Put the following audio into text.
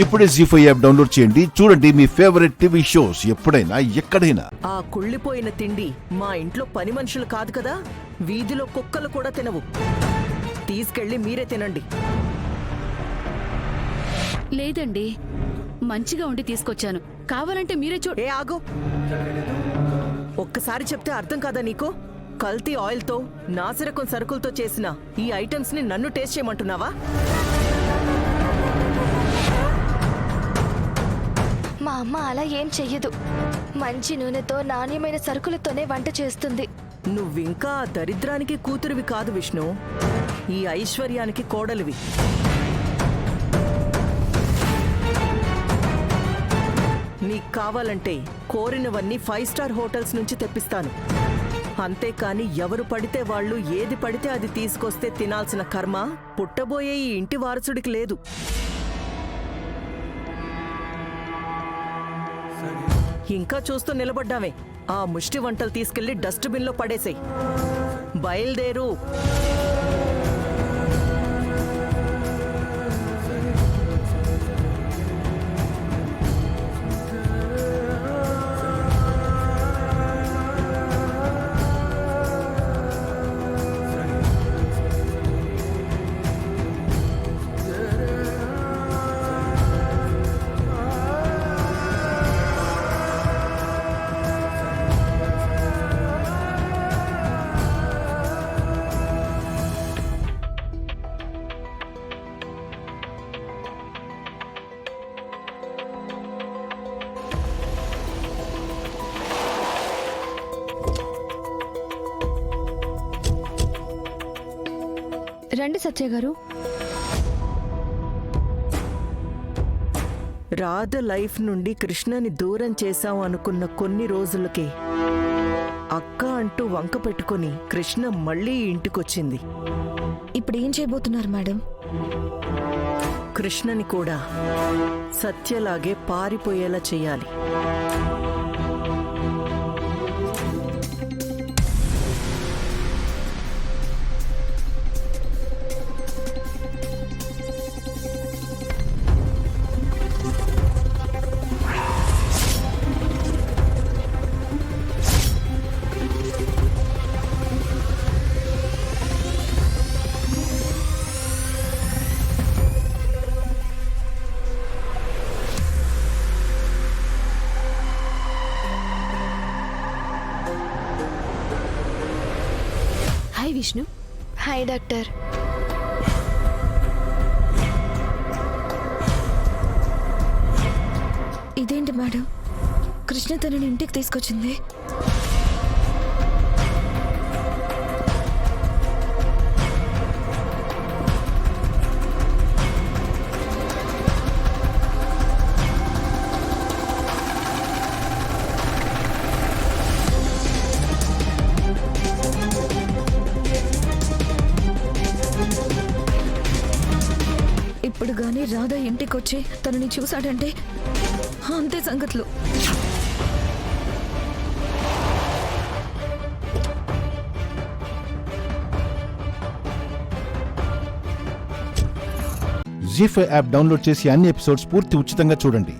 ఇప్పుడే జీ5 app download చేయండి. చూడండి మీ ఫేవరెట్ టీవీ షోస్ ఎప్పుడైనా ఎక్కడైనా. ఆ కుళ్ళిపోయిన తిండి మా ఇంట్లో పని మనుషులు కాదు కదా, వీధిలో కుక్కలు కూడా తినవు. తీసుకెళ్లి మీరే తినండి. లేదండి, మంచిగా ఉండి తీసుకొచ్చాను. కావాలంటే మీరే ఏ ఆగు, ఒక్కసారి చెప్తే అర్థం కాదా నీకు? కల్తీ ఆయిల్తో, నాసిరకం సరుకులతో చేసిన ఈ ఐటమ్స్ ని నన్ను టేస్ట్ చేయమంటున్నావా? మా అమ్మ అలా ఏం చెయ్యదు. మంచి నూనెతో నాణ్యమైన సరుకులతోనే వంట చేస్తుంది. నువ్వింకా దరిద్రానికి కూతురివి కాదు విష్ణు, ఈ ఐశ్వర్యానికి కోడలివి. నీకు కావాలంటే కోరినవన్నీ 5 స్టార్ హోటల్స్ నుంచి తెప్పిస్తాను. అంతేకాని ఎవరు పడితే వాళ్ళు ఏది పడితే అది తీసుకొస్తే తినాల్సిన కర్మ పుట్టబోయే ఈ ఇంటి వారసుడికి లేదు. ఇంకా చూస్తూ నిలబడ్డామే, ఆ ముష్టి వంటలు తీసుకెళ్లి డస్ట్బిన్లో పడేసేయ్. బయలుదేరు. రండి సత్య గారు. రాధ లైఫ్ నుండి కృష్ణని దూరం చేశాం అనుకున్న కొన్ని రోజులకే అక్క అంటూ వంక పెట్టుకుని కృష్ణ మళ్ళీ ఇంటికొచ్చింది. ఇప్పుడు ఏం చేయబోతున్నారు మేడం? కృష్ణని కూడా సత్యలాగే పారిపోయేలా చెయ్యాలి. హాయ్ విష్ణు. Hi doctor. ఇదేంటి మేడం, కృష్ణ తనని ఇంటికి తీసుకొచ్చింది? ఇప్పుడు గానీ రాధా ఇంటికొచ్చి తనని చూశాడంటే అంతే సంగతులు. జీ5 యాప్ డౌన్లోడ్ చేసి అన్ని ఎపిసోడ్స్ పూర్తి ఉచితంగా చూడండి.